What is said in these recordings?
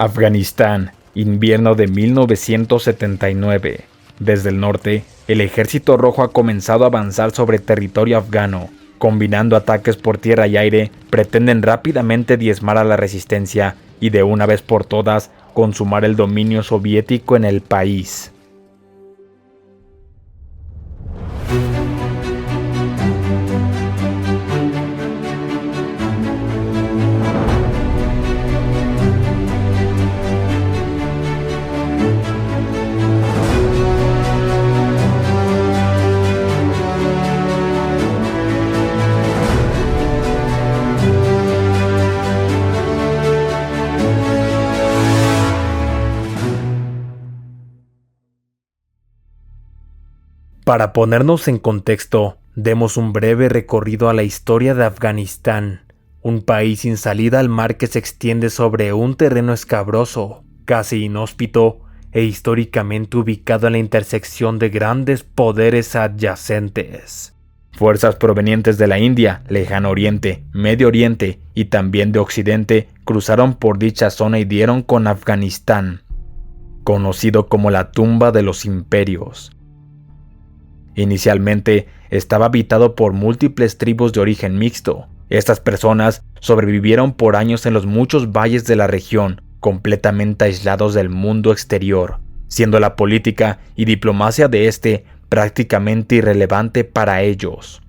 Afganistán, invierno de 1979. Desde el norte, el Ejército Rojo ha comenzado a avanzar sobre territorio afgano. Combinando ataques por tierra y aire, pretenden rápidamente diezmar a la resistencia y de una vez por todas consumar el dominio soviético en el país. Para ponernos en contexto, demos un breve recorrido a la historia de Afganistán, un país sin salida al mar que se extiende sobre un terreno escabroso, casi inhóspito e históricamente ubicado en la intersección de grandes poderes adyacentes. Fuerzas provenientes de la India, Lejano Oriente, Medio Oriente y también de Occidente cruzaron por dicha zona y dieron con Afganistán, conocido como la tumba de los imperios. Inicialmente estaba habitado por múltiples tribus de origen mixto. Estas personas sobrevivieron por años en los muchos valles de la región, completamente aislados del mundo exterior, siendo la política y diplomacia de este prácticamente irrelevante para ellos.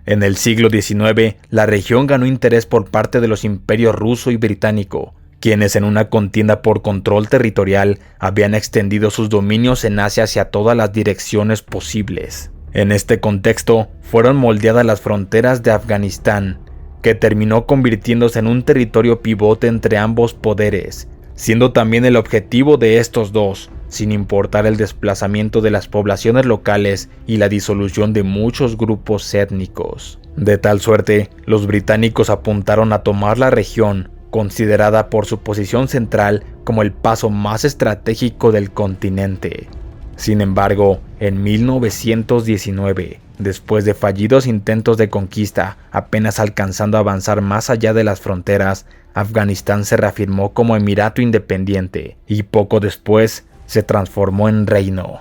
En el siglo XIX, la región ganó interés por parte de los imperios ruso y británico, quienes en una contienda por control territorial habían extendido sus dominios en Asia hacia todas las direcciones posibles. En este contexto, fueron moldeadas las fronteras de Afganistán, que terminó convirtiéndose en un territorio pivote entre ambos poderes, siendo también el objetivo de estos dos, sin importar el desplazamiento de las poblaciones locales y la disolución de muchos grupos étnicos. De tal suerte, los británicos apuntaron a tomar la región, considerada por su posición central como el paso más estratégico del continente. Sin embargo, en 1919, después de fallidos intentos de conquista, apenas alcanzando a avanzar más allá de las fronteras, Afganistán se reafirmó como emirato independiente y poco después se transformó en reino.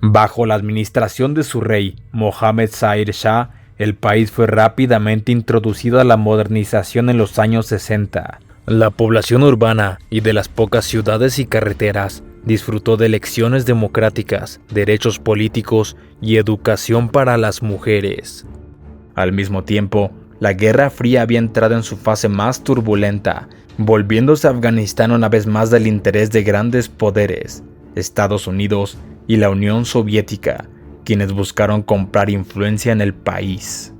Bajo la administración de su rey, Mohammed Zahir Shah, el país fue rápidamente introducido a la modernización en los años 60. La población urbana y de las pocas ciudades y carreteras disfrutó de elecciones democráticas, derechos políticos y educación para las mujeres. Al mismo tiempo, la Guerra Fría había entrado en su fase más turbulenta, volviéndose Afganistán una vez más del interés de grandes poderes, Estados Unidos y la Unión Soviética, quienes buscaron comprar influencia en el país.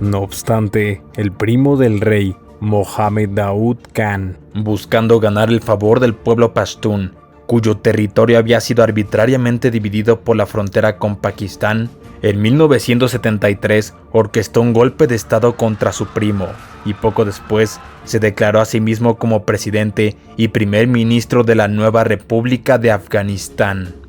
No obstante, el primo del rey, Mohammed Daoud Khan, buscando ganar el favor del pueblo pastún, cuyo territorio había sido arbitrariamente dividido por la frontera con Pakistán, en 1973 orquestó un golpe de estado contra su primo y poco después se declaró a sí mismo como presidente y primer ministro de la nueva República de Afganistán.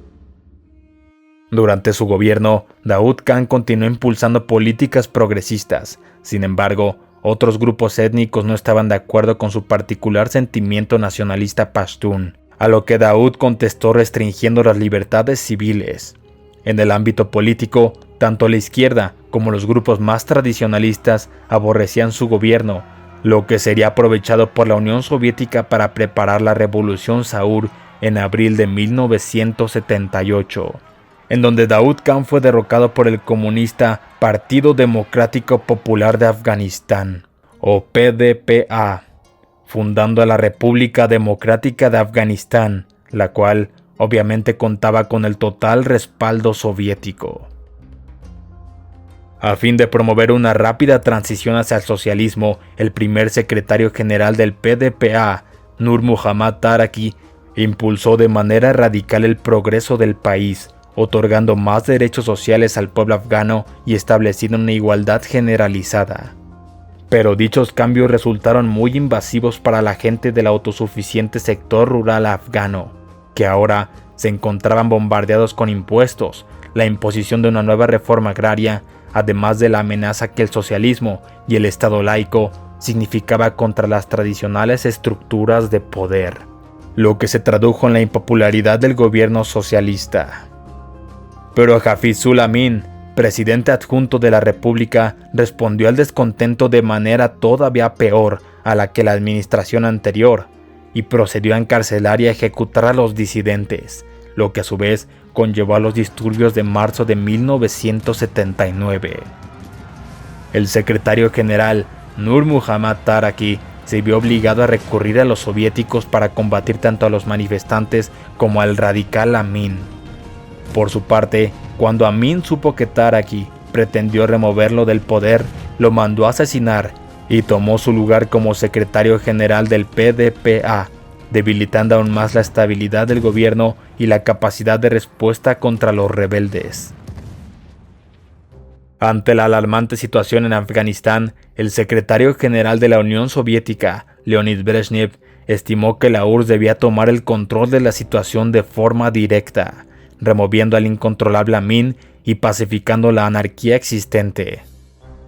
Durante su gobierno, Daoud Khan continuó impulsando políticas progresistas. Sin embargo, otros grupos étnicos no estaban de acuerdo con su particular sentimiento nacionalista pastún, a lo que Daoud contestó restringiendo las libertades civiles. En el ámbito político, tanto la izquierda como los grupos más tradicionalistas aborrecían su gobierno, lo que sería aprovechado por la Unión Soviética para preparar la Revolución Saur en abril de 1978. En donde Daoud Khan fue derrocado por el comunista Partido Democrático Popular de Afganistán, o PDPA, fundando la República Democrática de Afganistán, la cual obviamente contaba con el total respaldo soviético. A fin de promover una rápida transición hacia el socialismo, el primer secretario general del PDPA, Nur Muhammad Taraki, impulsó de manera radical el progreso del país, otorgando más derechos sociales al pueblo afgano y estableciendo una igualdad generalizada. Pero dichos cambios resultaron muy invasivos para la gente del autosuficiente sector rural afgano, que ahora se encontraban bombardeados con impuestos, la imposición de una nueva reforma agraria, además de la amenaza que el socialismo y el Estado laico significaba contra las tradicionales estructuras de poder, lo que se tradujo en la impopularidad del gobierno socialista. Pero Hafizul Amin, presidente adjunto de la República, respondió al descontento de manera todavía peor a la que la administración anterior, y procedió a encarcelar y a ejecutar a los disidentes, lo que a su vez conllevó a los disturbios de marzo de 1979. El secretario general Nur Muhammad Taraki se vio obligado a recurrir a los soviéticos para combatir tanto a los manifestantes como al radical Amin. Por su parte, cuando Amin supo que Taraki pretendió removerlo del poder, lo mandó a asesinar y tomó su lugar como secretario general del PDPA, debilitando aún más la estabilidad del gobierno y la capacidad de respuesta contra los rebeldes. Ante la alarmante situación en Afganistán, el secretario general de la Unión Soviética, Leonid Brezhnev, estimó que la URSS debía tomar el control de la situación de forma directa, removiendo al incontrolable Amin y pacificando la anarquía existente.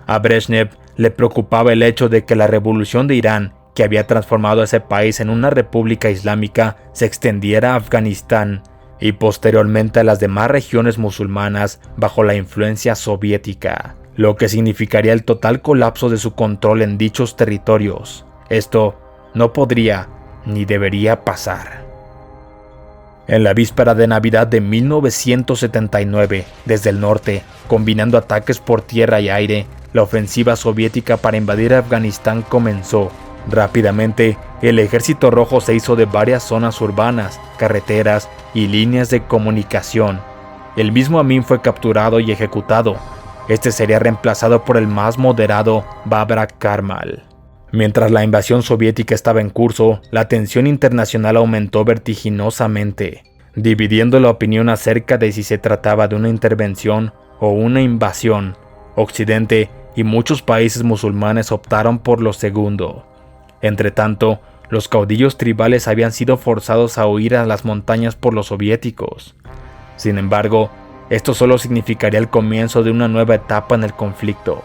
A Brezhnev le preocupaba el hecho de que la revolución de Irán, que había transformado a ese país en una república islámica, se extendiera a Afganistán y posteriormente a las demás regiones musulmanas bajo la influencia soviética, lo que significaría el total colapso de su control en dichos territorios. Esto no podría ni debería pasar. En la víspera de Navidad de 1979, desde el norte, combinando ataques por tierra y aire, la ofensiva soviética para invadir Afganistán comenzó. Rápidamente, el Ejército Rojo se hizo de varias zonas urbanas, carreteras y líneas de comunicación. El mismo Amin fue capturado y ejecutado. Este sería reemplazado por el más moderado Babrak Karmal. Mientras la invasión soviética estaba en curso, la tensión internacional aumentó vertiginosamente, dividiendo la opinión acerca de si se trataba de una intervención o una invasión. Occidente y muchos países musulmanes optaron por lo segundo. Entretanto, los caudillos tribales habían sido forzados a huir a las montañas por los soviéticos. Sin embargo, esto solo significaría el comienzo de una nueva etapa en el conflicto,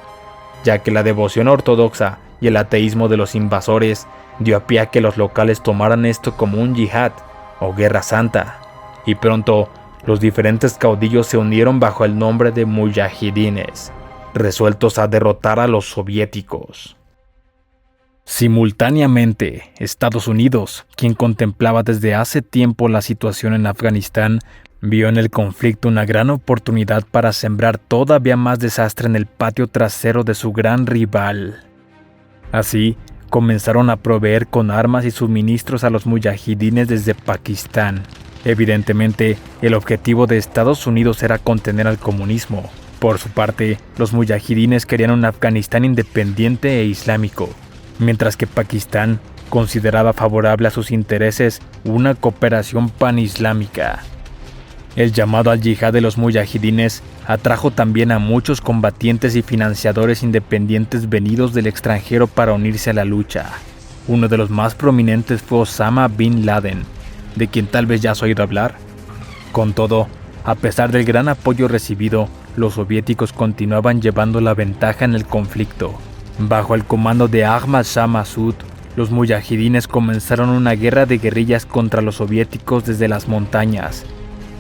ya que la devoción ortodoxa y el ateísmo de los invasores dio a pie a que los locales tomaran esto como un yihad o guerra santa, y pronto los diferentes caudillos se unieron bajo el nombre de mujahidines, resueltos a derrotar a los soviéticos. Simultáneamente, Estados Unidos, quien contemplaba desde hace tiempo la situación en Afganistán, vio en el conflicto una gran oportunidad para sembrar todavía más desastre en el patio trasero de su gran rival. Así, comenzaron a proveer con armas y suministros a los mujahidines desde Pakistán. Evidentemente, el objetivo de Estados Unidos era contener al comunismo. Por su parte, los mujahidines querían un Afganistán independiente e islámico, mientras que Pakistán consideraba favorable a sus intereses una cooperación panislámica. El llamado al yihad de los mujahidines atrajo también a muchos combatientes y financiadores independientes venidos del extranjero para unirse a la lucha. Uno de los más prominentes fue Osama Bin Laden, de quien tal vez ya has oído hablar. Con todo, a pesar del gran apoyo recibido, los soviéticos continuaban llevando la ventaja en el conflicto. Bajo el comando de Ahmad Shah Massoud, los mujahidines comenzaron una guerra de guerrillas contra los soviéticos desde las montañas.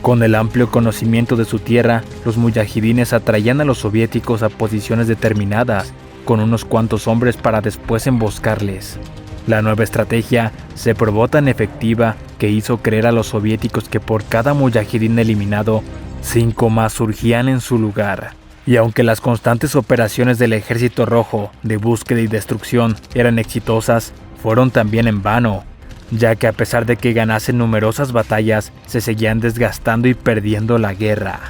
Con el amplio conocimiento de su tierra, los mujahidines atraían a los soviéticos a posiciones determinadas, con unos cuantos hombres para después emboscarles. La nueva estrategia se probó tan efectiva que hizo creer a los soviéticos que por cada mujahidín eliminado, 5 más surgían en su lugar. Y aunque las constantes operaciones del Ejército Rojo de búsqueda y destrucción eran exitosas, fueron también en vano, ya que a pesar de que ganasen numerosas batallas, se seguían desgastando y perdiendo la guerra.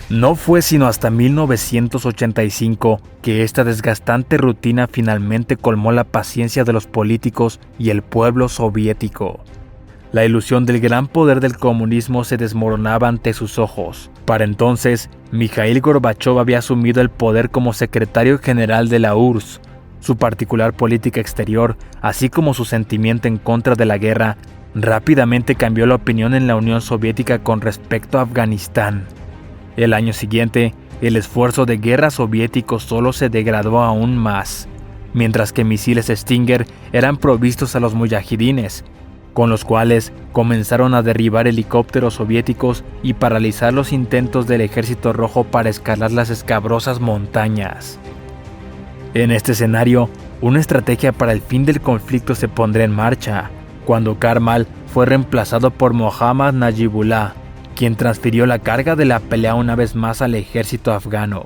No fue sino hasta 1985 que esta desgastante rutina finalmente colmó la paciencia de los políticos y el pueblo soviético. La ilusión del gran poder del comunismo se desmoronaba ante sus ojos. Para entonces, Mikhail Gorbachov había asumido el poder como secretario general de la URSS. Su particular política exterior, así como su sentimiento en contra de la guerra, rápidamente cambió la opinión en la Unión Soviética con respecto a Afganistán. El año siguiente, el esfuerzo de guerra soviético solo se degradó aún más. mientras que misiles Stinger eran provistos a los muyahidines, con los cuales comenzaron a derribar helicópteros soviéticos y paralizar los intentos del Ejército Rojo para escalar las escabrosas montañas. En este escenario, una estrategia para el fin del conflicto se pondrá en marcha, cuando Karmal fue reemplazado por Mohammad Najibullah, quien transfirió la carga de la pelea una vez más al ejército afgano,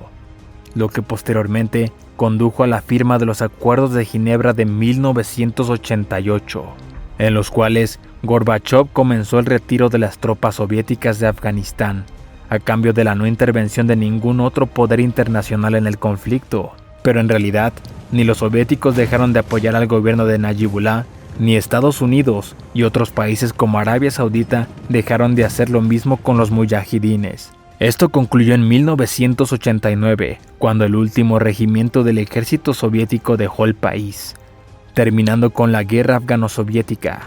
lo que posteriormente condujo a la firma de los Acuerdos de Ginebra de 1988, en los cuales Gorbachov comenzó el retiro de las tropas soviéticas de Afganistán, a cambio de la no intervención de ningún otro poder internacional en el conflicto. Pero en realidad, ni los soviéticos dejaron de apoyar al gobierno de Najibullah, ni Estados Unidos y otros países como Arabia Saudita dejaron de hacer lo mismo con los muyahidines. Esto concluyó en 1989, cuando el último regimiento del ejército soviético dejó el país, terminando con la guerra afgano-soviética,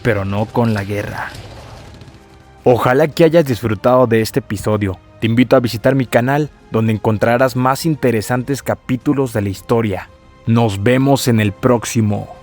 pero no con la guerra. Ojalá que hayas disfrutado de este episodio. Te invito a visitar mi canal, donde encontrarás más interesantes capítulos de la historia. Nos vemos en el próximo.